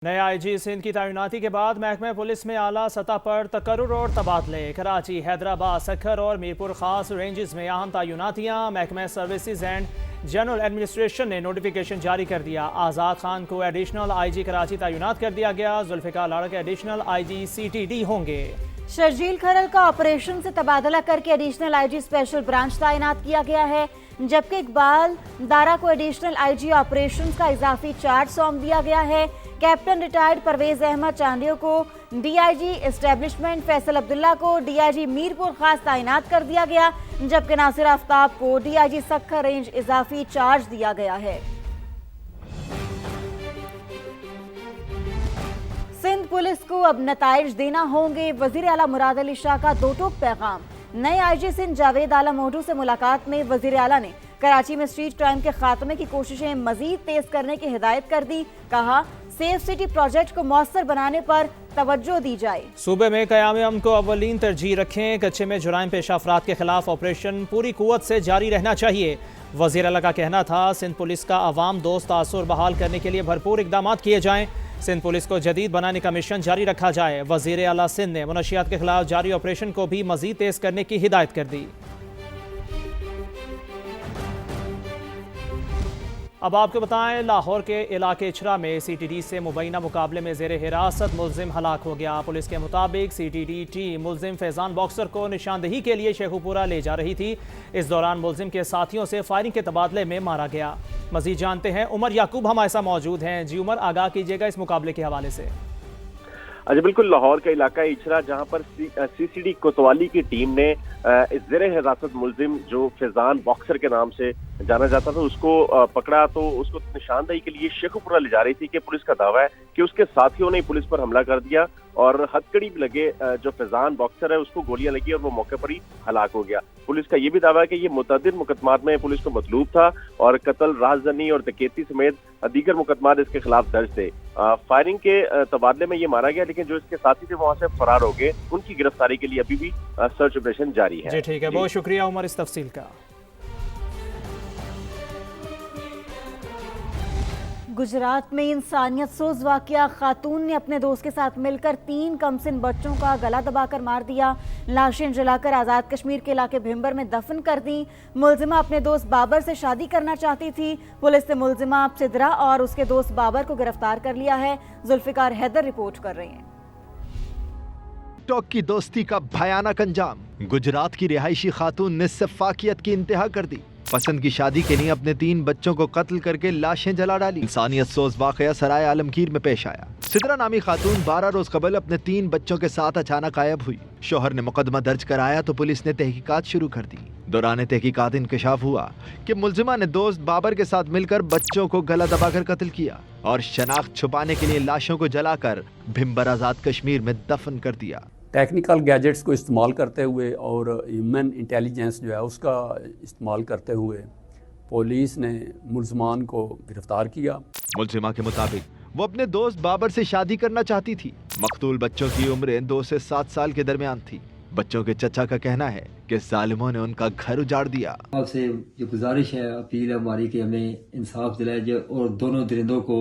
نئے آئی جی سندھ کی تعیناتی کے بعد محکمہ پولیس میں اعلیٰ سطح پر تقرر اور تبادلے۔ کراچی، حیدرآباد، سکھر اور میرپور خاص رینجز میں اہم تعیناتیاں۔ محکمہ سروسز اینڈ جنرل ایڈمنسٹریشن نے نوٹیفیکیشن جاری کر دیا۔ آزاد خان کو ایڈیشنل آئی جی کراچی تعینات کر دیا گیا۔ Zulfiqar Larak additional I G CTD ہوں گے۔ شرجیل کھرل کا آپریشن سے تبادلہ کر کے additional I G special branch تعینات کیا گیا ہے، جبکہ اقبال دارا کو ایڈیشنل آئی جی آپریشنز کا اضافی چارج سونپ دیا گیا ہے۔ کیپٹن ریٹائرڈ پرویز احمد چاندیو کو D I G establishment, Faisal Abdullah کو ڈی آئی جی میرپور خاص تعینات کر دیا گیا، جبکہ ناصر آفتاب کو D I G Sukkur range اضافی چارج دیا گیا ہے۔ سندھ پولیس کو اب نتائج دینا ہوں گے، وزیر اعلیٰ مراد علی شاہ کا دو ٹوک پیغام۔ نئے آئی جی سندھ جاوید عالم اوڈھو سے ملاقات میں وزیر اعلیٰ نے کراچی میں اسٹریٹ کرائم کے خاتمے کی کوششیں مزید تیز کرنے کی ہدایت کر دی۔ کہا، سیف سٹی پروجیکٹ کو مؤثر بنانے پر توجہ دی جائے۔ صوبے میں قیام امن کو اولین ترجیح رکھیں۔ کچے میں جرائم پیشہ افراد کے خلاف آپریشن پوری قوت سے جاری رہنا چاہیے۔ وزیر اعلیٰ کا کہنا تھا، سندھ پولیس کا عوام دوست تاثر بحال کرنے کے لیے بھرپور اقدامات کیے جائیں۔ سندھ پولیس کو جدید بنانے کا مشن جاری رکھا جائے۔ وزیر اعلیٰ سندھ نے منشیات کے خلاف جاری آپریشن کو بھی مزید تیز کرنے کی ہدایت کر دی۔ اب آپ کو بتائیں، لاہور کے علاقے اچھرا میں CTD سے مبینہ مقابلے میں زیر حراست ملزم ہلاک ہو گیا۔ پولیس کے مطابق CTD ٹیم ملزم فیضان باکسر کو نشاندہی کے لیے شیخو پورہ لے جا رہی تھی۔ اس دوران ملزم کے ساتھیوں سے فائرنگ کے تبادلے میں مارا گیا۔ مزید جانتے ہیں، عمر یعقوب ہمارے ساتھ موجود ہیں۔ جی عمر، آگاہ کیجیے گا اس مقابلے کے حوالے سے۔ جی بالکل، لاہور کا علاقہ اچھرا جہاں پر CCD کوتوالی کی ٹیم نے زیر حراست ملزم جو فیضان باکسر کے نام سے جانا جاتا تھا اس کو پکڑا، تو اس کو نشاندہی کے لیے شیخو پورہ لے جا رہی تھی کہ پولیس کا دعویٰ ہے کہ اس کے ساتھیوں نے پولیس پر حملہ کر دیا اور ہتھکڑی لگے جو فیضان باکسر ہے اس کو گولیاں لگی اور وہ موقع پر ہی ہلاک ہو گیا۔ پولیس کا یہ بھی دعویٰ ہے کہ یہ متعدد مقدمات میں پولیس کو مطلوب تھا اور قتل، رازدنی اور ڈکیتی سمیت دیگر مقدمات اس کے خلاف درج تھے۔ فائرنگ کے تبادلے میں یہ مارا گیا، لیکن جو اس کے ساتھی تھے وہاں سے فرار ہو گئے۔ ان کی گرفتاری کے لیے ابھی بھی سرچ آپریشن جاری ہے۔ جی ٹھیک ہے، بہت شکریہ عمر اس تفصیل کا۔ گجرات میں انسانیت سوز واقعہ، خاتون نے اپنے دوست کے ساتھ مل کر 3 کمسن بچوں کا گلا دبا کر مار دیا، لاشیں جلا کر آزاد کشمیر کے علاقے بھمبر میں دفن کر دیں۔ ملزمہ اپنے دوست بابر سے شادی کرنا چاہتی تھی۔ پولیس نے ملزمہ سدرا اور اس کے دوست بابر کو گرفتار کر لیا ہے۔ ذوالفقار حیدر رپورٹ کر رہے ہیں۔ ٹاک کی دوستی کا بھیانک انجام، گجرات کی رہائشی خاتون نے سفاکیت کی انتہا کر دی۔ پسند کی شادی کے لیے اپنے 3 بچوں کو قتل کر کے لاشیں جلا ڈالی۔ انسانیت سوز واقعہ سرائے عالمگیر میں پیش آیا۔ سدرا نامی خاتون 12 روز قبل اپنے 3 بچوں کے ساتھ اچانک غائب ہوئی۔ شوہر نے مقدمہ درج کرایا تو پولیس نے تحقیقات شروع کر دی۔ دوران تحقیقات انکشاف ہوا کہ ملزمہ نے دوست بابر کے ساتھ مل کر بچوں کو گلا دبا کر قتل کیا اور شناخت چھپانے کے لیے لاشوں کو جلا کر بھمبر آزاد کشمیر میں دفن کر دیا۔ ٹیکنیکل گیجٹس کو استعمال کرتے ہوئے اور ہیومن انٹیلیجنس جو ہے اس کا استعمال کرتے ہوئے پولیس نے ملزمان کو گرفتار کیا۔ ملزمہ کے مطابق وہ اپنے دوست بابر سے شادی کرنا چاہتی تھی۔ مقتول بچوں کی عمریں 2 سے 7 سال کے درمیان تھی۔ بچوں کے چچا کا کہنا ہے کہ ظالموں نے ان کا گھر اجاڑ دیا۔ آپ سے یہ گزارش ہے، اپیل ہے ہماری کہ ہمیں انصاف دلایا جائے اور دونوں درندوں کو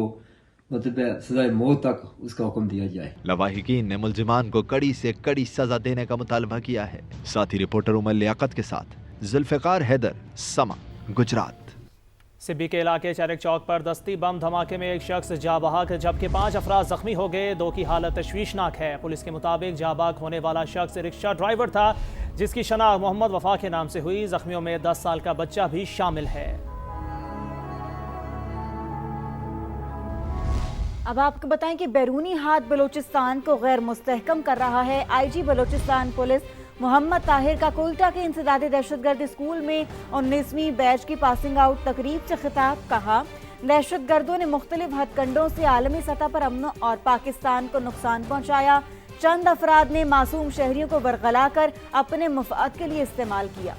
مطلب سزائے موت تک اس کا حکم دیا جائے۔ لواحقین نے ملزمان کو کڑی سے کڑی سزا دینے کا مطالبہ کیا ہے۔ ساتھی رپورٹر عمر لیاقت کے ساتھ ذوالفقار حیدر، سما، گجرات۔ سبی کے علاقے چارک چوک پر دستی بم دھماکے میں ایک شخص جاں بحق جبکہ 5 افراد زخمی ہو گئے۔ 2 کی حالت تشویشناک ہے۔ پولیس کے مطابق جاں بحق ہونے والا شخص رکشہ ڈرائیور تھا، جس کی شناخت محمد وفا کے نام سے ہوئی۔ زخمیوں میں 10 سال کا بچہ بھی شامل ہے۔ اب آپ کو بتائیں کہ بیرونی ہاتھ بلوچستان کو غیر مستحکم کر رہا ہے۔ آئی جی بلوچستان پولیس محمد طاہر کا کوئٹہ کے انسدادی دہشت گرد اسکول میں 19ویں بیچ کی پاسنگ آؤٹ تقریب سے خطاب۔ کہا، دہشت گردوں نے مختلف ہتھ کنڈوں سے عالمی سطح پر امن اور پاکستان کو نقصان پہنچایا۔ چند افراد نے معصوم شہریوں کو ورغلا کر اپنے مفاد کے لیے استعمال کیا۔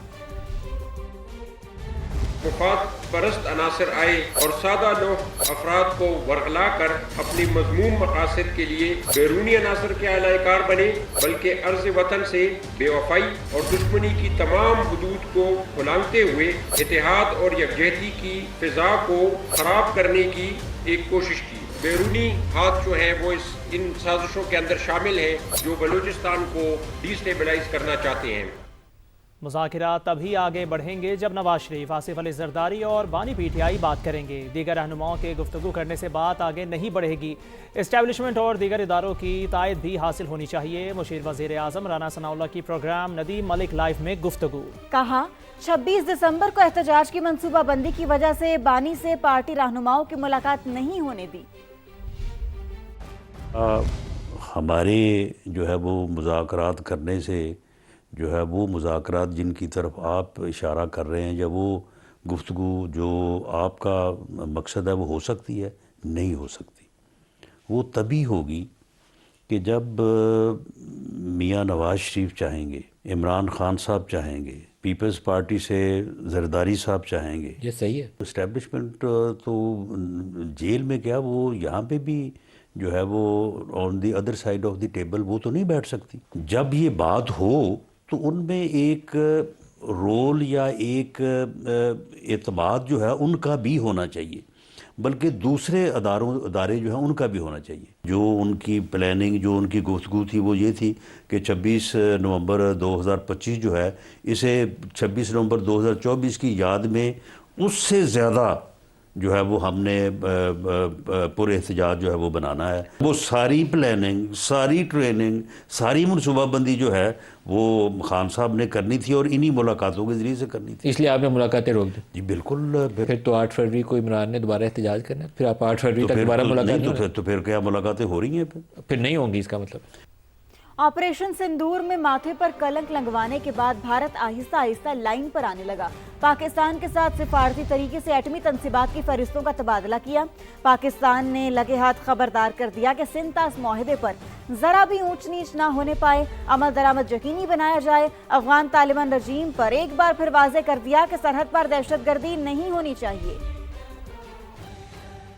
مفاد پرست عناصر آئے اور سادہ لوگ افراد کو ورغلا کر اپنی مذموم مقاصد کے لیے بیرونی عناصر کے اعلی کار بنے، بلکہ ارض وطن سے بے وفائی اور دشمنی کی تمام حدود کو اُلانگتے ہوئے اتحاد اور یکجہتی کی فضا کو خراب کرنے کی ایک کوشش کی۔ بیرونی ہاتھ جو ہیں وہ ان سازشوں کے اندر شامل ہیں جو بلوچستان کو ڈیسٹیبلائز کرنا چاہتے ہیں۔ مذاکرات تبھی آگے بڑھیں گے جب نواز شریف، آصف علی زرداری اور بانی پی ٹی آئی بات کریں گے۔ دیگر رہنماؤں کے گفتگو کرنے سے بات آگے نہیں بڑھے گی۔ اسٹیبلشمنٹ اور دیگر اداروں کی تائید بھی حاصل ہونی چاہیے۔ مشیر وزیر اعظم رانا ثناء اللہ کی پروگرام ندیم ملک لائف میں گفتگو۔ کہا 26 دسمبر کو احتجاج کی منصوبہ بندی کی وجہ سے بانی سے پارٹی رہنماؤں کی ملاقات نہیں ہونے دی۔ ہمارے جو ہے وہ مذاکرات کرنے سے جو ہے وہ مذاکرات جن کی طرف آپ اشارہ کر رہے ہیں یا وہ گفتگو جو آپ کا مقصد ہے وہ ہو سکتی ہے؟ نہیں ہو سکتی۔ وہ تبھی ہوگی کہ جب میاں نواز شریف چاہیں گے، عمران خان صاحب چاہیں گے، پیپلز پارٹی سے زرداری صاحب چاہیں گے۔ یہ صحیح ہے۔ اسٹیبلشمنٹ تو جیل میں کیا، وہ یہاں پہ بھی جو ہے وہ on the other side of the table وہ تو نہیں بیٹھ سکتی۔ جب یہ بات ہو تو ان میں ایک رول یا ایک اعتماد جو ہے ان کا بھی ہونا چاہیے، بلکہ دوسرے ادارے جو ہیں ان کا بھی ہونا چاہیے۔ جو ان کی پلاننگ، جو ان کی گفتگو تھی وہ یہ تھی کہ 26 نومبر 2025 جو ہے اسے 26 نومبر 2024 کی یاد میں اس سے زیادہ جو ہے وہ ہم نے پر احتجاج جو ہے وہ بنانا ہے۔ وہ ساری پلاننگ، ساری ٹریننگ، ساری منصوبہ بندی جو ہے وہ خان صاحب نے کرنی تھی اور انہی ملاقاتوں کے ذریعے سے کرنی تھی۔ اس لیے آپ نے ملاقاتیں روک دی؟ جی بالکل۔ پھر تو 8 فروری کو عمران نے دوبارہ احتجاج کرنا ہے، پھر آپ 8 فروری تک دوبارہ ملاقات نہیں؟ تو پھر کیا ملاقاتیں ہو رہی ہیں؟ پھر نہیں ہوں گی، اس کا مطلب؟ آپریشن سندور میں ماتھے پر کلنک لگوانے کے بعد بھارت آہستہ آہستہ لائن پر آنے لگا۔ پاکستان کے ساتھ سفارتی طریقے سے ایٹمی تنصیبات کی فہرستوں کا تبادلہ کیا۔ پاکستان نے لگے ہاتھ خبردار کر دیا کہ سنتاس معاہدے پر ذرا بھی اونچ نیچ نہ ہونے پائے، عمل درآمد یقینی بنایا جائے۔ افغان طالبان رجیم پر ایک بار پھر واضح کر دیا کہ سرحد پر دہشت گردی نہیں ہونی چاہیے۔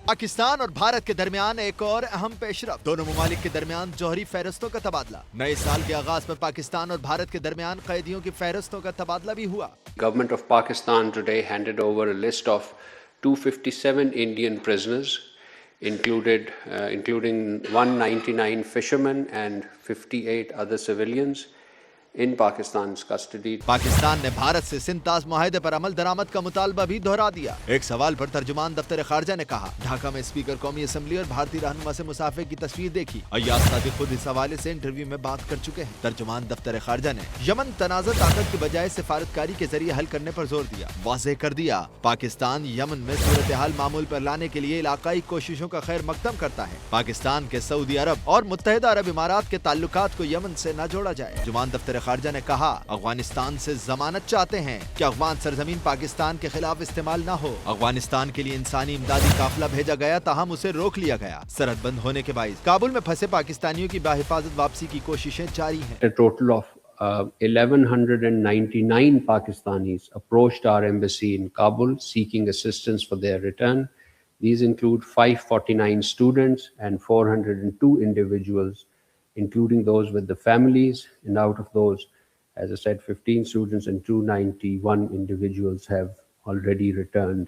پاکستان اور بھارت کے درمیان ایک اور اہم پیش رفت، دونوں ممالک کے درمیان جوہری فہرستوں کا تبادلہ۔ نئے سال کے آغاز پر پاکستان اور بھارت کے درمیان قیدیوں کی فہرستوں کا تبادلہ بھی ہوا۔ Government of Pakistan today handed over a list of 257 Indian prisoners, including 199 fishermen and 58 other civilians in Pakistan's custody. Pakistan نے بھارت سے سنتاس معاہدے پر عمل درآمد کا مطالبہ بھی دہرا دیا۔ ایک سوال پر ترجمان دفتر خارجہ نے کہا، ڈھاکہ میں اسپیکر قومی اسمبلی اور بھارتی رہنما سے مسافے کی تصویر دیکھی۔ ایاز صادق خود اس حوالے سے انٹرویو میں بات کر چکے ہیں۔ ترجمان دفتر خارجہ نے یمن تنازع طاقت کے بجائے سفارتکاری کے ذریعے حل کرنے پر زور دیا، واضح کر دیا پاکستان یمن میں صورتحال معمول پر لانے کے لیے علاقائی کوششوں کا خیر مقدم کرتا ہے۔ پاکستان کے سعودی عرب اور متحدہ عرب امارات کے تعلقات کو یمن سے نہ جوڑا جائے۔ ترجمان دفتر خارجہ نے کہا، افغانستان سے ضمانت چاہتے ہیں کہ افغان سرزمین پاکستان کے خلاف استعمال نہ ہو۔ افغانستان کے لیے انسانی امدادی قافلہ بھیجا گیا، تاہم اسے روک لیا گیا۔ سرحد بند ہونے کے باعث کابل میں پھنسے پاکستانیوں کی بحفاظت واپسی کی کوششیں جاری ہیں۔ A total of 1199 Pakistanis approached our embassy in Kabul seeking assistance for their return. These include 549 students and 402 individuals, including those with the families. And out of those, as I said, 15 students and 291 individuals have already returned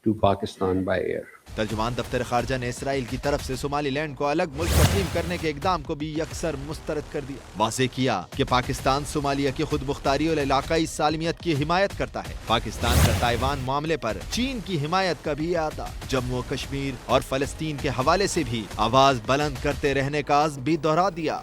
to Pakistan by air. ترجمان دفتر خارجہ نے اسرائیل کی طرف سے صومالی land کو الگ ملک تسلیم کرنے کے اقدام کو بھی یکسر مسترد کر دیا۔ واضح کیا کہ پاکستان صومالیہ کی خود مختاری اور علاقائی سالمیت کی حمایت کرتا ہے۔ پاکستان کا تائیوان معاملے پر چین کی حمایت کا بھی اعادہ، جموں و کشمیر اور فلسطین کے حوالے سے بھی آواز بلند کرتے رہنے کا عزم بھی دہرا دیا۔